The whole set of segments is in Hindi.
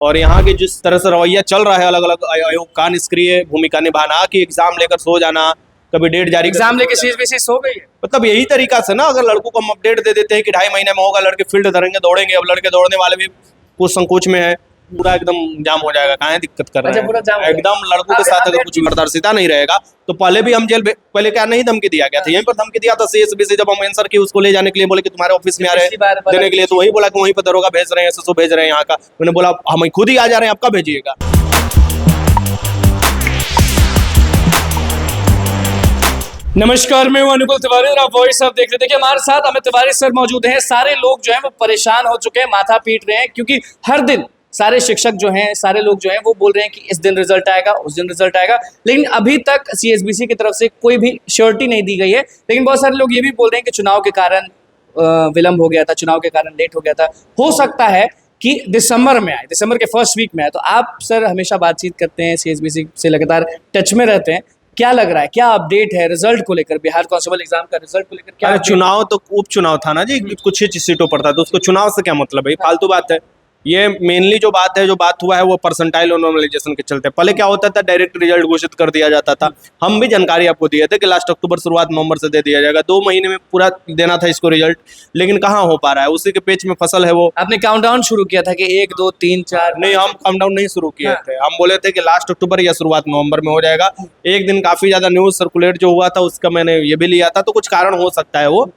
और यहाँ की जिस तरह से रवैया चल रहा है अलग अलग आयोग का निष्क्रिय भूमिका निभाना, कि एग्जाम लेकर सो जाना, कभी डेट जारी एग्जाम लेके सीएसबीसी सो गई है। मतलब यही तरीका से ना, अगर लड़कों को हम अपडेट दे देते हैं कि 2.5 महीने में होगा, लड़के फील्ड धरेंगे दौड़ेंगे। अब लड़के दौड़ने वाले भी कुछ संकोच में है, पूरा एकदम जाम हो जाएगा। कहाँ दिक्कत कर रहे अच्छा, पूरा जाम हैं हो एकदम। लड़कों के साथ अगर कुछ पारदर्शिता नहीं रहेगा तो पहले भी हम पहले क्या नहीं धमकी दिया गया था, यहीं पर धमकी दिया था सीएसबीसी जब हम आंसर की उसको ले जाने के लिए बोले कि तुम्हारे ऑफिस में आ रहे हैं देने के लिए, तो वही बोला कि वहीं पर दरोगा भेज रहे हैं, एसएसओ भेज रहे हैं यहाँ का। मैंने बोला हम खुद ही आ जा रहे हैं, आप कब भेजिएगा। नमस्कार, मैं हूं अनुकुल तिवारी और आप वॉइस ऑफ देख रहे हैं। देखिए, हमारे साथ अमित तिवारी सर मौजूद हैं। सारे लोग जो हैं वो परेशान हो चुके हैं, माथा पीट रहे हैं, क्योंकि हर दिन सारे शिक्षक जो हैं, सारे लोग जो हैं वो बोल रहे हैं कि इस दिन रिजल्ट आएगा, उस दिन रिजल्ट आएगा, लेकिन अभी तक सीएसबीसी की तरफ से कोई भी श्योरिटी नहीं दी गई है। लेकिन बहुत सारे लोग ये भी बोल रहे हैं कि चुनाव के कारण विलंब हो गया था, चुनाव के कारण लेट हो गया था, हो सकता है कि दिसंबर में आए, दिसंबर के फर्स्ट वीक में आए। तो आप सर हमेशा बातचीत करते हैं, सीएसबीसी से लगातार टच में रहते हैं, क्या लग रहा है, क्या अपडेट है रिजल्ट को लेकर, बिहार कांस्टेबल एग्जाम का रिजल्ट को लेकर? क्या चुनाव तो उपचुनाव था ना जी, कुछ ही सीटों पर था, तो उसको चुनाव से क्या मतलब है, फालतू बात है। ये मेनली जो बात हुआ है वो परसेंटाइल और नॉर्मलाइजेशन के चलते। पहले क्या होता था, डायरेक्ट रिजल्ट घोषित कर दिया जाता था। हम भी जानकारी आपको दिए थे कि लास्ट अक्टूबर शुरुआत नवंबर से दे दिया जाएगा, 2 महीने में पूरा देना था इसको रिजल्ट, लेकिन कहाँ हो पा रहा है, उसी के पेच में फसल है वो। आपने काउंटडाउन शुरू किया था कि 1 2 3 4? नहीं, हम काउंटडाउन नहीं शुरू किए थे, हम बोले थे कि लास्ट अक्टूबर या शुरुआत नवंबर में हो जाएगा। एक दिन काफी ज्यादा न्यूज सर्कुलेट जो हुआ था उसका मैंने ये भी लिया था, तो कुछ कारण हो सकता है वो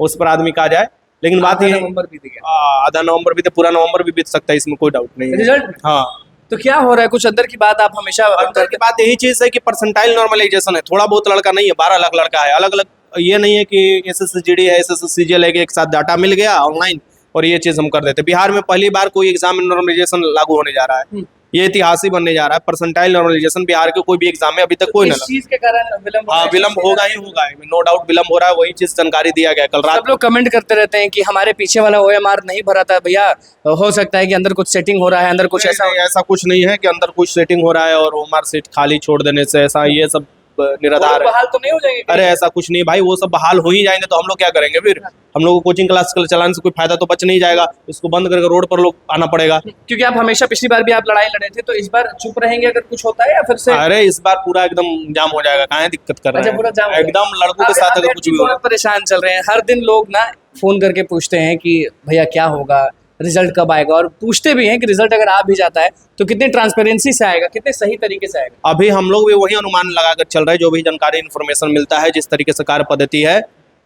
उस पर आदमी का जाए, लेकिन बात ये नवंबर बीत गया, आधा नवंबर भी, पूरा नवंबर भी बीत सकता है, इसमें कोई डाउट नहीं है। रिजल्ट हाँ, तो क्या हो रहा है, कुछ अंदर की बात आप हमेशा अंदर की बात यही चीज है कि परसेंटाइल नॉर्मलाइजेशन है, थोड़ा बहुत लड़का नहीं है, 12 लाख लड़का है, अलग अलग। ये नहीं है कि एसएससीजीडी है, एसएससीजीएल है, एक साथ डाटा मिल गया ऑनलाइन और ये चीज हम कर देते। बिहार में पहली बार कोई एग्जाम में नॉर्मलाइजेशन लागू होने जा रहा है, ये इतिहास ही बनने जा रहा है। परसेंटाइल नॉर्मलाइजेशन बिहार के कोई भी एग्जाम में अभी तक कोई इस चीज के कारण विलंब? हाँ, विलंब होगा ही होगा, नो डाउट विलंब हो रहा है, वही चीज जानकारी दिया गया कल रात। सब लोग कमेंट करते रहते हैं कि हमारे पीछे वाला ओएमआर नहीं भरा था भैया, हो सकता है कि अंदर कुछ सेटिंग हो रहा है, अंदर कुछ ऐसा कुछ नहीं है कि अंदर कुछ सेटिंग हो रहा है और ओएमआर सीट खाली छोड़ देने से ऐसा ये सब निराधार है। बहाल तो नहीं हो जाएंगे? अरे ऐसा कुछ नहीं भाई, वो सब बहाल हो ही जाएंगे तो हम लोग क्या करेंगे फिर? हम लोग को कोचिंग क्लास चलाने से कोई फायदा तो बच नहीं जाएगा, उसको बंद करके रोड पर लोग आना पड़ेगा। क्योंकि आप हमेशा, पिछली बार भी आप लड़ाई लड़े थे, तो इस बार चुप रहेंगे अगर कुछ होता है, या फिर से? अरे इस बार पूरा एकदम जाम हो जाएगा, कहाँ दिक्कत कर रहे अच्छा, पूरा जाम हैं एकदम। लड़कों के साथ अगर कुछ भी होगा, परेशान चल रहे हैं। हर दिन लोग ना फोन करके पूछते हैं कि भैया क्या होगा, रिजल्ट कब आएगा, और पूछते भी हैं कि रिजल्ट अगर आ भी जाता है तो कितने ट्रांसपेरेंसी से आएगा, कितने सही तरीके से आएगा। अभी हम लोग भी वही अनुमान लगाकर चल रहे हैं, जो भी जानकारी इन्फॉर्मेशन मिलता है, जिस तरीके से कार्य पद्धति है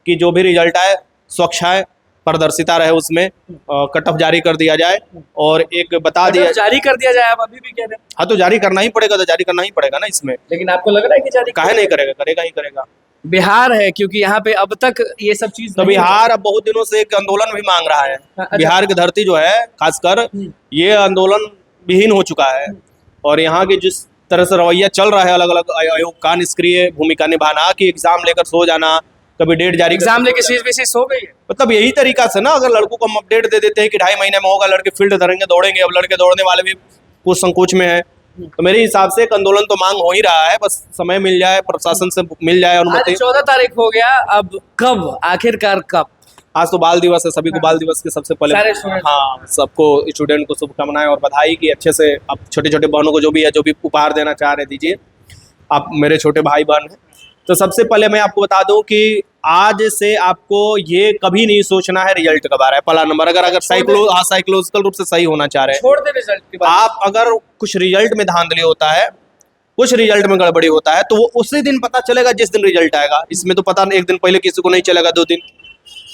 कि जो भी रिजल्ट आए स्वच्छ आए, पारदर्शिता रहे, उसमें कट ऑफ जारी कर दिया जाए और एक बता दिया जारी कर दिया जाए। आप अभी भी कह रहे हैं? हाँ, तो जारी करना ही पड़ेगा, तो जारी करना ही पड़ेगा ना इसमें। लेकिन आपको लग रहा है कि जारी काहे नहीं करेगा, करेगा ही करेगा। बिहार है, क्योंकि यहाँ पे अब तक ये सब चीज तो बिहार अब बहुत दिनों से एक आंदोलन भी मांग रहा है। अच्छा। बिहार की धरती जो है खासकर ये आंदोलन विहीन हो चुका है, और यहाँ की जिस तरह से रवैया चल रहा है अलग अलग आयोग का निष्क्रिय भूमिका निभाना, कि एग्जाम लेकर सो जाना, कभी डेट जारी एग्जाम लेके सीएसबीसी सो गई है। मतलब यही तरीका से ना, अगर लड़कों को हम अपडेट दे देते हैं कि 2.5 महीने में होगा, लड़के फील्ड धरेंगे दौड़ेंगे। अब लड़के दौड़ने वाले भी कुछ संकोच में है, तो मेरे हिसाब से एक आंदोलन तो मांग हो ही रहा है, बस समय मिल जाए, प्रशासन से मिल जाए अनुमति। 14 तारीख हो गया, अब कब आखिरकार कब? आज तो बाल दिवस है, सभी को बाल दिवस के सबसे पहले हाँ, सबको स्टूडेंट को शुभकामनाएं और बधाई कि अच्छे से आप छोटे छोटे बहनों को जो भी है, जो भी उपहार देना चाह रहे दीजिए, आप मेरे छोटे भाई बहन हैं। तो सबसे पहले मैं आपको बता दूं कि आज से आपको ये कभी नहीं सोचना है रिजल्ट कब आ रहा है। पहला नंबर, अगर साइकोलॉजिकल रूप से सही होना चाह रहे हैं, छोड़ दे रिजल्ट की बात। आप अगर कुछ रिजल्ट में धांधली होता है, कुछ रिजल्ट में गड़बड़ी होता है, तो वो उसी दिन पता चलेगा जिस दिन रिजल्ट आएगा। इसमें तो पता एक दिन पहले किसी को नहीं चलेगा, 2 दिन।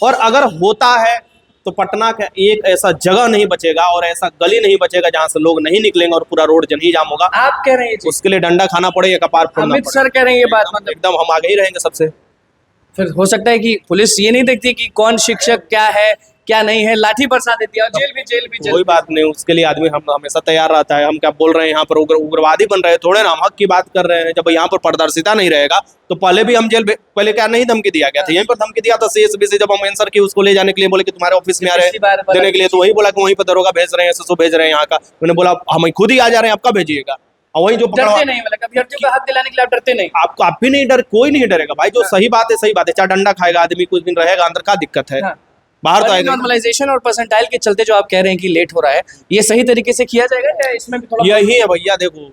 और अगर होता है तो पटना का एक ऐसा जगह नहीं बचेगा और ऐसा गली नहीं बचेगा जहां से लोग नहीं निकलेंगे और पूरा रोड जन ही जाम होगा। आप कह रहे हैं उसके लिए डंडा खाना पड़ेगा, कपार फोड़ना अमित सर कह रहे हैं ये बात, मतलब एकदम हम आगे ही रहेंगे सबसे। फिर हो सकता है कि पुलिस ये नहीं देखती कि कौन शिक्षक क्या है क्या नहीं है, लाठी बरसा देती है, और जेल भी कोई बात नहीं, उसके लिए आदमी हम हमेशा तैयार रहता है। हम क्या बोल रहे हैं यहाँ पर उग्रवादी बन रहे हैं थोड़े ना, हम हक की बात कर रहे हैं। जब यहाँ पर पारदर्शिता नहीं रहेगा तो पहले भी हम पहले क्या नहीं धमकी दिया गया था, यहीं पर धमकी दिया था सीएसबीसी जब हम आंसर की उसको ले जाने के लिए बोले कि तुम्हारे ऑफिस में आ रहे हैं देने के लिए, तो वही बोला कि वहीं पर दरोगा भेज रहे हैं, एसएसओ भेज रहे हैं यहाँ का। मैंने बोला हम खुद ही आ जा रहे हैं, आप कब भेजिएगा। और वही जो डरते नहीं, मतलब अभ्यर्थियों का हक दिलाने के लिए आप डरते नहीं? आपको आप भी नहीं डर, कोई नहीं डरेगा भाई, जो सही बात है सही बात है। चाहे डंडा खाएगा आदमी, कुछ दिन रहेगा अंदर, क्या दिक्कत है? बाहर तो आएगा। नॉर्मलाइजेशन और परसेंटाइल के चलते जो आप कह रहे हैं कि लेट हो रहा है, ये सही तरीके से किया जाएगा या इसमें भी थोड़ा यही है भैया, देखो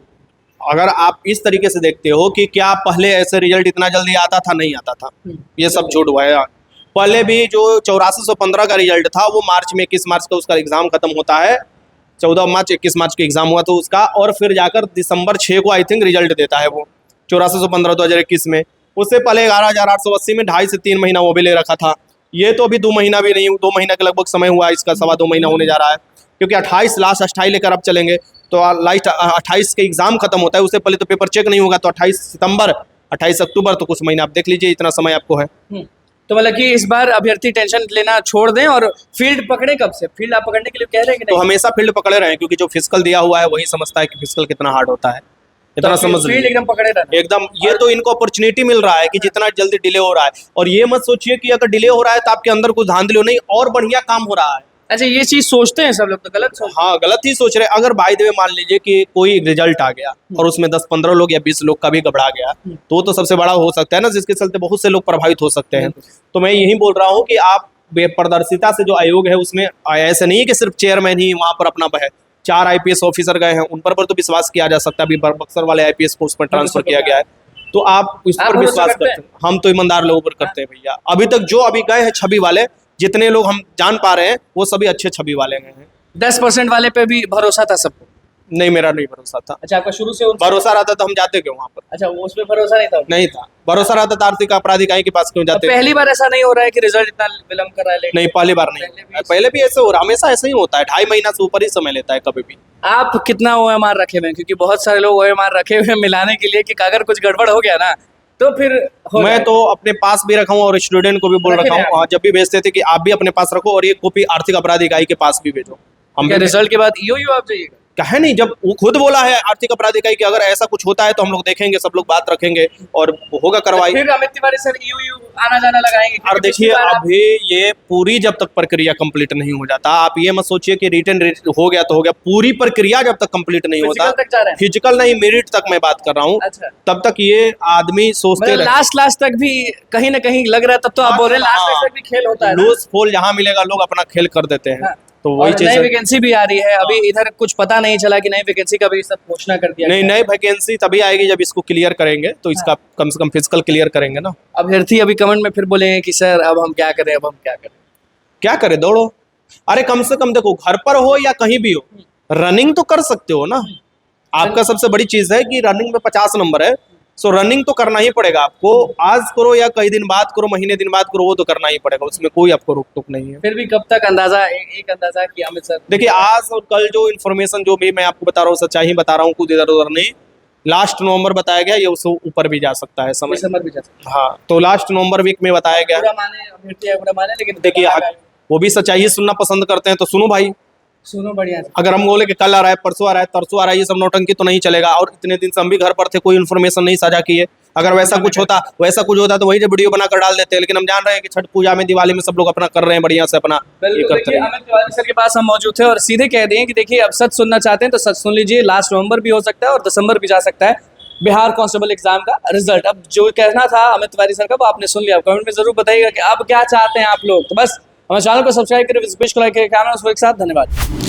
अगर आप इस तरीके से देखते हो कि क्या पहले ऐसे रिजल्ट इतना जल्दी आता था, नहीं आता था, ये सब झूठ हुआ है। पहले भी जो 8415 का रिजल्ट था वो मार्च में 21 मार्च का उसका एग्जाम खत्म होता है, 14 मार्च 21 मार्च का एग्जाम हुआ तो उसका, और फिर जाकर दिसंबर 6 को आई थिंक रिजल्ट देता है वो 8415 2021 में। उससे पहले 11880 में 2.5 से 3 महीना वो भी ले रखा था। ये तो अभी 2 महीना भी नहीं, 2 महीना के लगभग समय हुआ, इसका 2.25 महीना होने जा रहा है, क्योंकि 28 लास्ट 28 लेकर अब चलेंगे तो लास्ट 28 के एग्जाम खत्म होता है, उससे पहले तो पेपर चेक नहीं होगा, तो 28 सितंबर 28 अक्टूबर, तो कुछ महीना आप देख लीजिए, इतना समय आपको है। तो मतलब कि इस बार अभ्यर्थी टेंशन लेना छोड़ दें और फील्ड पकड़े। कब से फील्ड आप पकड़ने के लिए कह रहे हैं कि तो नहीं? हमेशा फील्ड पकड़े रहे, क्योंकि जो फिजिकल दिया हुआ है वही समझता है कि फिजिकल कितना हार्ड होता है, इतना समझ फील्ड लीजिए। एकदम पकड़े रहना। एकदम, ये तो इनको अपॉर्चुनिटी मिल रहा है कि जितना जल्दी डिले हो रहा है, और ये मत सोचिए कि अगर डिले हो रहा है तो आपके अंदर कुछ धांधली हो, नहीं, और बढ़िया काम हो रहा है। अच्छा, ये चीज सोचते हैं सब लोग, तो गलत सोच। हाँ, गलत ही सोच रहे। अगर बाय द वे मान लीजिए कि कोई रिजल्ट आ गया और उसमें 10-15 लोग या 20 लोग का भी घबरा गया, तो सबसे बड़ा हो सकता है ना, जिसके चलते बहुत से लोग प्रभावित हो सकते हैं। तो मैं यही बोल रहा हूँ कि आप बेपारदर्शिता से जो आयोग है उसमें ऐसे नहीं है कि सिर्फ चेयरमैन ही वहाँ पर अपना है, 4 IPS ऑफिसर गए हैं, उन पर तो विश्वास किया जा सकता है। अभी बक्सर वाले IPS को उस पर ट्रांसफर किया गया है, तो आप इस पर विश्वास करते हैं। हम तो ईमानदार लोगों पर करते हैं भैया। अभी तक जो अभी गए हैं छवि वाले, जितने लोग हम जान पा रहे हैं, वो सभी अच्छे छवि वाले गए हैं। 10% वाले पे भी भरोसा था सबको? नहीं, मेरा नहीं भरोसा था। अच्छा, आपका शुरू से भरोसा रहता तो हम जाते क्यों वहाँ पर? अच्छा, वो उसमें भरोसा नहीं था? नहीं था। भरोसा रहता तो आर्थिक अपराध इकाई के पास क्यों जाते? पहली बार ऐसा नहीं हो रहा है कि रिजल्ट इतना विलंब कर रहा है? नहीं, पहली बार नहीं, पहले भी ऐसे हो रहा, हमेशा ऐसे ही होता है, 2.5 महीना से ऊपर ही समय लेता है कभी भी। आप कितना OMR रखे हुए हैं? क्योंकि बहुत सारे लोग OMR रखे हुए हैं मिलाने के लिए कि अगर कुछ गड़बड़ हो गया ना तो फिर मैं तो अपने पास भी रखा हूँ और स्टूडेंट को भी बोल रखा हूँ, जब भी भेजते थे कि आप भी अपने पास रखो और ये कॉपी आर्थिक अपराध इकाई के पास भी भेजो। हम रिजल्ट के बाद ईओयू आप जाइएगा? कहे नहीं, जब वो खुद बोला है आर्थिक अपराध इकाई कि अगर ऐसा कुछ होता है तो हम लोग देखेंगे, सब लोग बात रखेंगे और होगा कार्रवाई। फिर अमित तिवारी सर ईओयू आना जाना लगाएंगे? और देखिए, अभी ये पूरी जब तक प्रक्रिया कंप्लीट नहीं हो जाता, आप ये मत सोचिए कि रिटन हो गया तो हो गया, पूरी प्रक्रिया जब तक कंप्लीट नहीं होता, फिजिकल नहीं मेरिट तक मैं बात कर रहा हूँ, तब तक ये आदमी सोचते रहे। लास्ट तक भी कहीं ना कहीं लग रहा है, तब तो आप बोल रहे हैं लास्ट तक भी खेल होता है। लूज फॉल जहाँ मिलेगा लोग अपना खेल कर देते हैं, तो वही चीज। नई वैकेंसी भी आ रही है, अभी इधर कुछ पता नहीं चला कि नई वैकेंसी का भी सब घोषणा कर दिया? नहीं, नई वैकेंसी तभी आएगी जब इसको क्लियर करेंगे, तो इसका कम से कम फिजिकल क्लियर करेंगे ना। अभ्यर्थी अभी कमेंट में फिर बोलेंगे कि सर अब हम क्या करें, अब हम क्या करें? क्या करें, दौड़ो। अरे कम से कम देखो, घर पर हो या कहीं भी हो, रनिंग तो कर सकते हो ना। आपका सबसे बड़ी चीज है कि रनिंग में 50 नंबर है, सो रनिंग तो करना ही पड़ेगा आपको। आज करो या कई दिन बाद करो, महीने दिन बाद करो, वो तो करना ही पड़ेगा, उसमें कोई आपको रोक टोक नहीं है। फिर भी कब तक अंदाजा, एक अंदाजा कि अमित सर? देखिए, आज और कल जो इन्फॉर्मेशन जो भी मैं आपको बता रहा हूँ सच्चाई ही बता रहा हूँ, कुछ इधर उधर नहीं। लास्ट नवंबर बताया गया, ये उससे ऊपर भी जा सकता है समय। दिसंबर भी जा सकता है। हाँ, तो लास्ट नवंबर वीक में बताया गया। बुरा माने अभ्यर्थी है, बुरा माने, लेकिन देखिए, वो भी सच्चाई ही सुनना पसंद करते हैं, तो सुनो भाई। सुनो बढ़िया से। अगर हम बोले कि कल आ रहा है, परसों आ रहा है, तरसों आ रहा है, ये सब नौटंकी तो नहीं चलेगा। और इतने दिन से हम भी घर पर थे, कोई इन्फॉर्मेशन नहीं साझा किए। अगर वैसा कुछ होता तो वही वीडियो बनाकर डाल देते हैं, लेकिन हम जान रहे हैं कि छठ पूजा में, दिवाली में सब लोग अपना कर रहे हैं, बढ़िया से अपना ये करते हैं। अमित तिवारी सर के पास हम मौजूद थे और सीधे कह दिए कि देखिए, अब सच सुनना चाहते हैं तो सच सुन लीजिए, लास्ट नवंबर भी हो सकता है और दिसंबर भी जा सकता है बिहार कांस्टेबल एग्जाम का रिजल्ट। अब जो कहना था अमित तिवारी सर का वो आपने सुन लिया। कमेंट में जरूर बताइएगा कि अब क्या चाहते हैं आप लोग। तो बस हमारे चैनल को सब्सक्राइब करें, इस पेज को लाइक करें, कैमरा एक साथ। धन्यवाद।